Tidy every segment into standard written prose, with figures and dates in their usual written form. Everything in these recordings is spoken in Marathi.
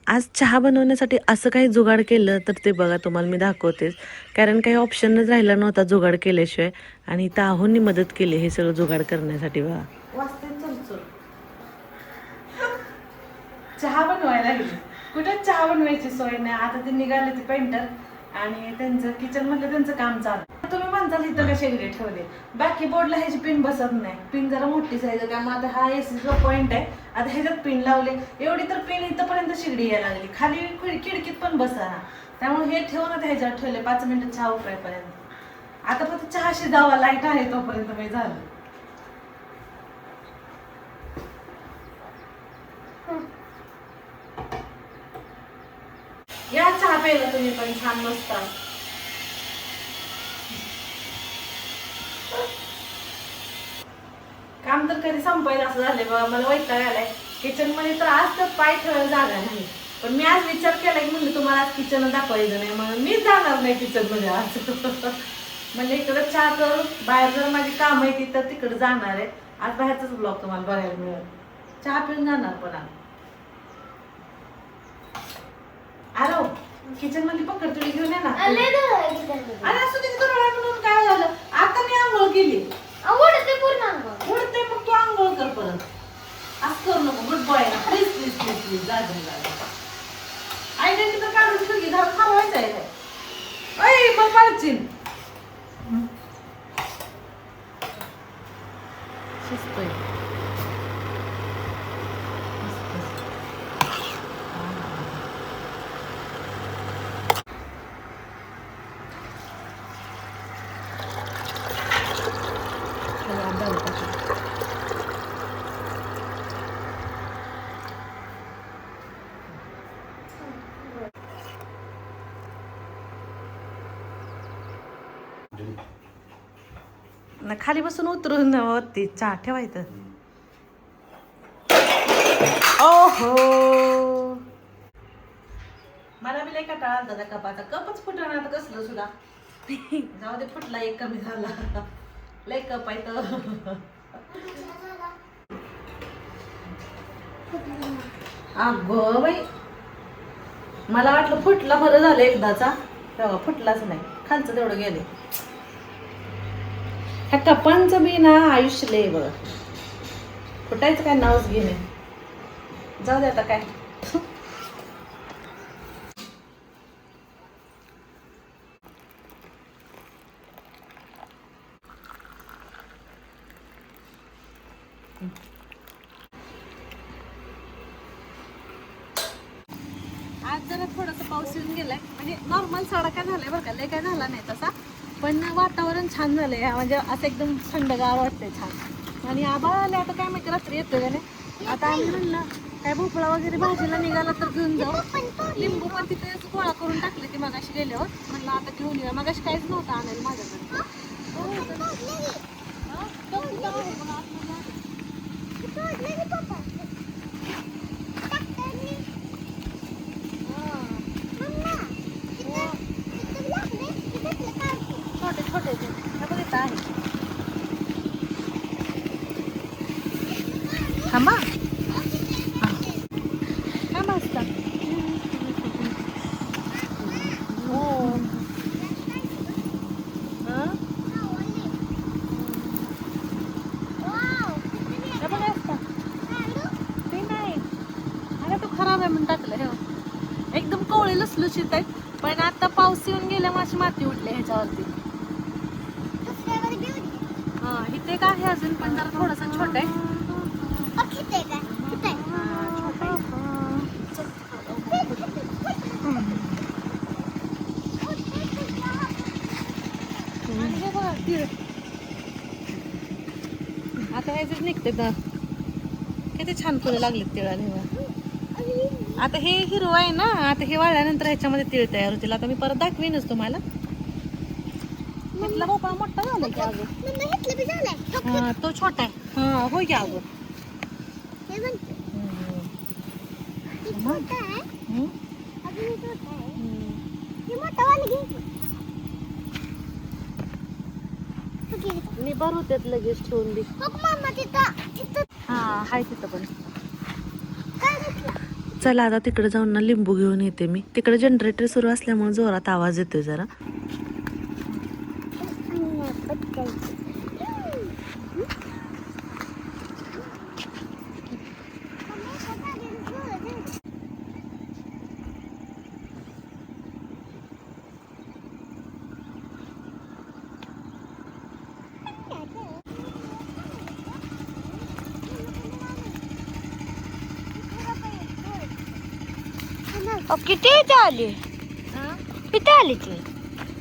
आज चहा बनवण्यासाठी असं काही जुगाड केलं तर ते बघा तुम्हाला मी दाखवतेच. कारण काही ऑप्शनच राहिला नव्हता जुगाड केल्याशिवाय. आणि इथं आहोंनी मदत केली हे सगळं जुगाड करण्यासाठी बघा. चहा बनवायला लागली. कुठे चहा बनवायची सोय नाही. आता ते निघाले ते पेंटर आणि त्यांचं किचन मध्ये त्यांचं काम चालू. तुम्ही म्हणताल इथं का शेगडी ठेवले, बाकी बोर्डला ह्याची पिन बसत नाही. पिन जरा मोठी साईज आहे त्यामुळे आता हा एसीचा पॉइंट आहे. आता ह्याच्यात पिन लावले, एवढी तर पिन इथंपर्यंत शेगडी यायला लागली, खाली खिडकीत पण बसना. त्यामुळे हे ठेवून आता ह्याच्यावर ठेवले 5 मिनिटं चहा उकळेपर्यंत. आता फक्त चहा शिजावा, लाईट आहे तोपर्यंत मी झालं. या चहा प्यायला तुम्ही पण छान मस्त. काम तर कधी संपायला असं झालंय बघा. मला वैताग आलाय किचन मध्ये. तर आज तर पाय ठेवायला जागा नाही. पण मी आज विचार केला की म्हणलं तुम्हाला आज किचन दाखवायचं नाही, म्हणून मी जाणार नाही किचन मध्ये आज. म्हणजे इकडं चहा करून बाहेर जर माझी काम आहे तिथं तिकडे जाणार आहे. आज बाहेरचाच ब्लॉग तुम्हाला बघायला मिळेल. चहा पिऊन जाणार पण आलो किचन मध्ये पकड तुडी घेऊन ये ना. अरे असं तिथे म्हणून काय झालं, आता मी आंघोळ केली. उडते मग तू आंघोळ कर परत. असं करू नको. गुड बॉय ना. प्लीज प्लीज प्लीज प्लीज जा आयडेंटिटी तर काढून ठेवली. धाव थांबवायचं आहे काय. ऐ मग पाडशील. शिस्त आहे. खाली बसून उतरून वरती चहा ठेवायचं. ओहो मला बी लय कंटाळा आलता त्या कपाचा. कपच फुटणार आता कसलं सुद्धा. जाऊ दे, फुटला एक कमी झाला. लय कप आहे तर. अगं बाई, मला वाटलं फुटला बरं झालं एकदाचा. तेव्हा फुटलाच नाही, खालचं तेवढं गेले. ह्या कपांचं बी ना आयुष्य लय बघ. फुटायचं काय नावच घेणे. जाऊ दे आता काय. आज जरा थोडासा पाऊस येऊन गेलाय. म्हणजे नॉर्मल साडा काय झालाय बरं का, लय काय झाला नाही तसा. पण वातावरण छान झालंय. म्हणजे असं एकदम थंडगार वाटतंय छान. आणि आभाळ आले आता काय माहिती रात्री येतोय का नाही. आता आम्ही म्हणलं काय भोपळा वगैरे भाजीला निघाला तर घेऊन जाऊ. लिंबू पण तिथे गोळा करून टाकले ती मगाशी गेल्यावर. म्हणलं आता घेऊन या. मगाशी काहीच नव्हतं आणायला माझ्याकडे. छोटे छोटे बघितलं आहे. थांबा थांबा असता. हो बघा असता ते नाही. अरे तो खराब आहे म्हणून टाकलं. हे एकदम कोवळे लसलुशीत आहेत. पण आता पाऊस येऊन गेल्या माझी माती उठली ह्याच्यावरती. हा इथे काय आहे अजून, पण जरा थोडासा छोटा आहे. आता ह्याच निघते ना. किती छान फुलं लागलीत तिळाला. आता हे हिरवं आहे ना. आता हे वाळल्यानंतर ह्याच्यामध्ये तीळ तयार होतील. आता मी परत दाखवीनच तुम्हाला. इथला भोपळा मोठा झाला की अगं. हा तो छोटा आहे. हा हो की अगं. निबर होत्यात लगेच ठेवून दे. हा हाय तिथं पण. चला आता तिकडे जाऊन ना लिंबू घेऊन येते मी. तिकडे जनरेटर सुरू असल्यामुळे जोरात आवाज येतोय जरा. किती इथे आली किती आली ती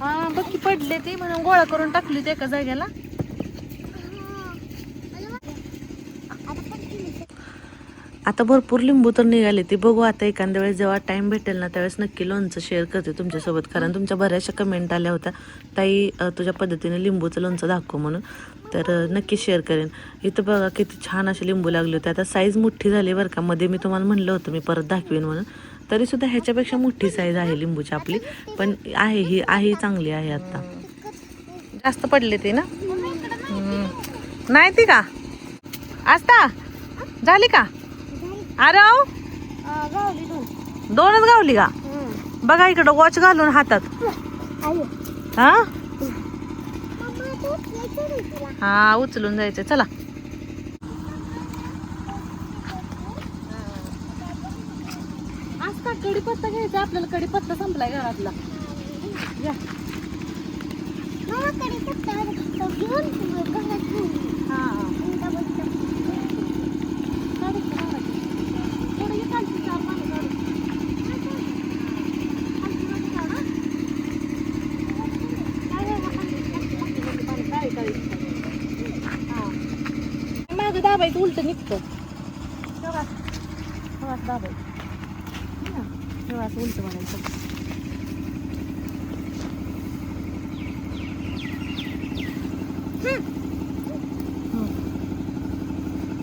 हा बघ की पडले ती म्हणून गोळा करून टाकली ते एका जागेला. आता भरपूर लिंबू तर निघाले ते बघू. आता एखाद्या वेळेस जेव्हा टाइम भेटेल ना त्यावेळेस नक्की लोणचं शेअर करते तुमच्यासोबत. कारण तुमच्या बऱ्याचशा कमेंट आल्या होत्या ताई तुझ्या पद्धतीने लिंबूचं लोणचं दाखव म्हणून. तर नक्की शेअर करेन. इथं बघा किती छान असे लिंबू लागले होते. आता साईज मोठी झाली बरं का. मध्ये मी तुम्हाला म्हणलं होतं मी परत दाखवेन म्हणून. तरीसुद्धा ह्याच्यापेक्षा मोठी साईज आहे लिंबूची आपली. पण आहे चांगली आहे. आता जास्त पडले ते ना. नाही ती का आस्ता झाली का? अरे दोनच गावली का? बघा इकडं वॉच घालून हातात. हा हा उचलून जायचं. चला आज का कढीपत्ता घ्यायचा आपल्याला. कढीपत्ता संपलाय घरातला. या. मागं दाबायचं उलट निघतं. दाबायचं उलट बनायचं.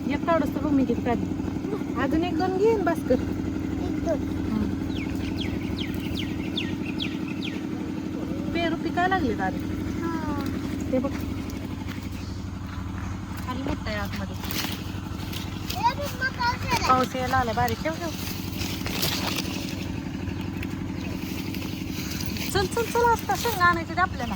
एक तेवढंच तर बघ मी किती काढली. अजून एक दोन घेईन बास्कर. पेरू पिकायला लागले दारे. ते बघ खाली मोठं आहे आतमध्ये. पाऊस यायला आला बारीक. ठेव ठेव. चल चल चल असता शेंगा आणायचे ते आपल्याला.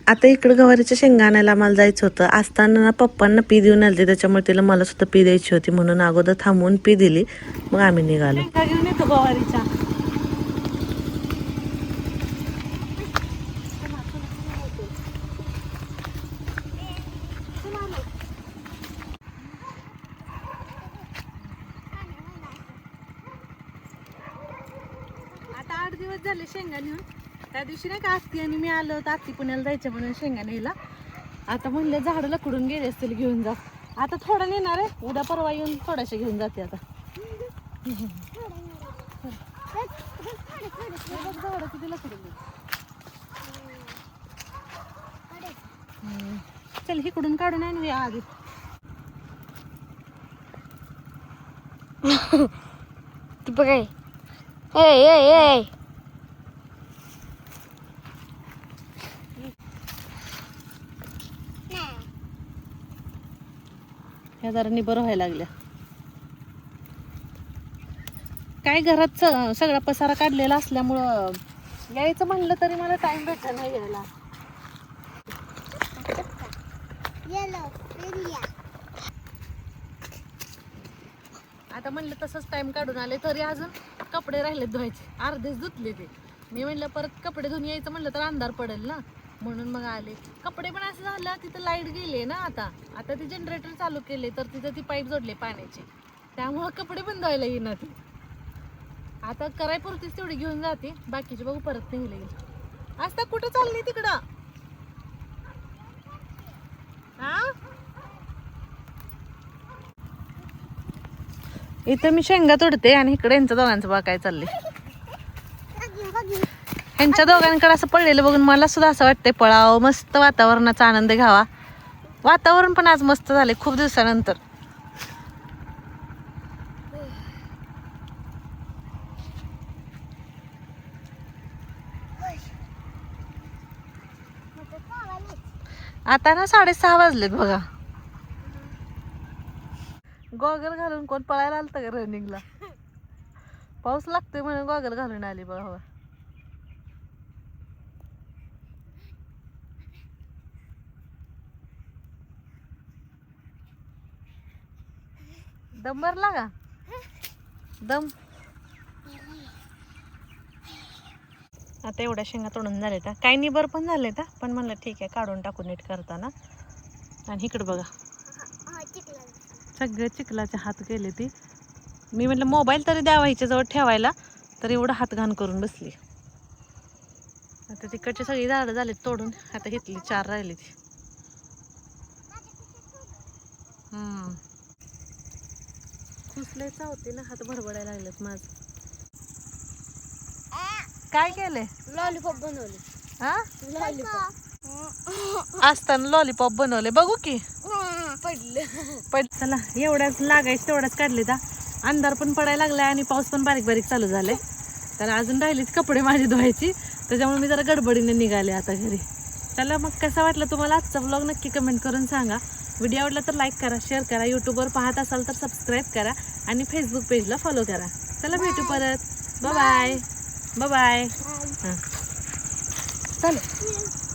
आता इकडं गवारीच्या शेंगा आणायला आम्हाला जायचं होतं. असताना ना पप्पांना पी देऊन आले त्याच्यामुळे तिला मला सुद्धा पी द्यायची होती म्हणून अगोदर थांबवून पी दिली. मग आम्ही निघालो. शेंगा घेऊन येतो गवारीच्या. आता 8 दिवस झाले शेंगा नेऊन. त्या दिवशी नाही का आत्ती आणि मी आलो होतो आत्ती पुण्याला जायचं म्हणून शेंगा न्यायला. आता म्हणलं झाडं लकडून गेले असतील घेऊन जा. आता थोडा नेणार आहे. उद्या परवा येऊन थोड्याशा घेऊन जाते. आता झाडं किती लकडून गेली. चल इकडून काढून आणूया आधी. ती बघाय ए ह्या जरा निबर व्हायला लागल्या. काय घरात सगळा पसारा काढलेला असल्यामुळं यायचं म्हणलं तरी मला टाइम भेटला नाही यायला. आता म्हणलं तसंच टाइम काढून आले तरी अजून कपडे राहिले धुवायचे. अर्धेच धुतले ते. मी म्हणलं परत कपडे धुवून यायचं म्हणलं तर अंधार पडेल ना म्हणून मग आले. कपडे पण असं झालं तिथं लाईट गेले ना. आता ते जनरेटर चालू केले तर तिथं ती पाईप जोडले पाण्याची. त्यामुळं कपडे पण धुवायला येईना ती. आता करायपुरतीच तेवढी घेऊन जाते. बाकीचे बघू परत नेले येईल. आता कुठं चालली तिकडं? हा इथं मी शेंगा तोडते आणि इकडे यांच्या दोघांचं बघा काय चाललंय. ह्यांच्या दोघांकडे असं पडलेलं बघून मला सुद्धा असं वाटतंय पळावं. मस्त वातावरणाचा आनंद घ्यावा. वातावरण पण आज मस्त झाले खूप दिवसानंतर. आता ना 6:30 वाजलेत बघा. गॉगल घालून कोण पळायला आलतं का रनिंगला? पाऊस लागतोय म्हणून गॉगल घालून आली बघा. हो दम भरला का? दम. आता एवढ्या शेंगा तोडून झाले तर काही निबर पण झाले तर पण म्हणलं ठीक आहे काढून टाकून नीट करताना. आणि इकडं बघा सगळे चिखलाचे हात गेले ती. मी म्हटलं मोबाईल तरी द्यावा हिच्याजवळ ठेवायला तर एवढं हात घाण करून बसली. आता तिकडची सगळी झाडं झालीत तोडून. आता घेतली 4 राहिली ती. खुसलेचा होती ना हात भरभरायला लागलेत माझ. काय केले? लॉलीपॉप बनवले. हा लॉलीपॉप असताना लॉलीपॉप बनवले बघू की. पडलं. चला एवढ्याच लागायचं तेवढ्याच काढले ता. अंधार पण पडायला लागलाय आणि पाऊस पण बारीक बारीक चालू झालाय. तर अजून राहिलीच कपडे माझी धुवायची त्याच्यामुळे मी जरा गडबडीने निघाले आता घरी. चला मग कसा वाटला तुम्हाला आजचा व्लॉग नक्की कमेंट करून सांगा. व्हिडिओ आवडला तर लाईक करा, शेअर करा, यूट्यूबवर पाहत असाल तर सबस्क्राईब करा आणि फेसबुक पेजला फॉलो करा. चला भेटू परत. Bye bye. Bye bye. हां चालेल.